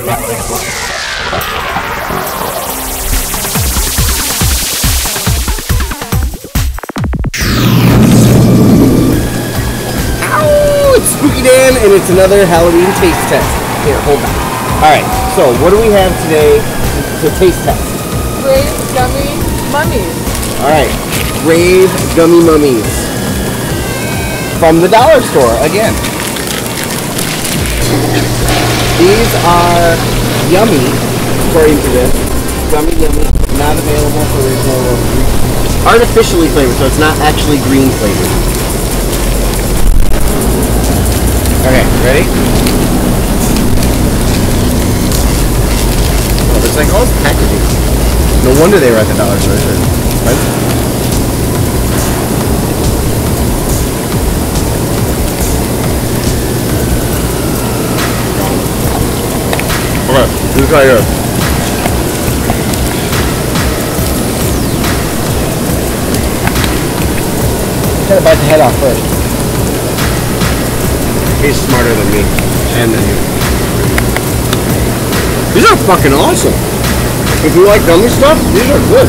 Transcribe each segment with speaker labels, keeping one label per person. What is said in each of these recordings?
Speaker 1: It's SpookyDan, and it's another Halloween taste test. Here, hold that. Alright, so what do we have today to taste test?
Speaker 2: Brave Gummy Mummies.
Speaker 1: Alright, Brave Gummy Mummies. From the dollar store, again. These are yummy, according to this. Gummy yummy, not available for original. Artificially flavored, so it's not actually green flavored. Okay, ready? Oh, it's like all this packaging. No wonder they were at the dollar store. Right? Okay, this right here. Gotta bite the head off first. He's smarter than me, and than you. These are fucking awesome. If you like gummy stuff, these are good.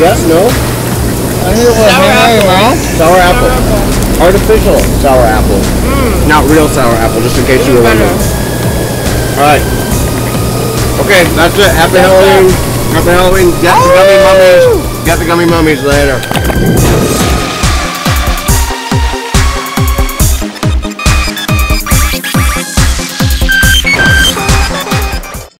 Speaker 1: Yes, no?
Speaker 2: Sour apple.
Speaker 1: Sour apple. Artificial sour apple. Not real sour apple, just in case you were wondering. Alright. Okay, that's it. Happy Halloween. Happy Halloween. Get the gummy mummies. Get the gummy mummies later.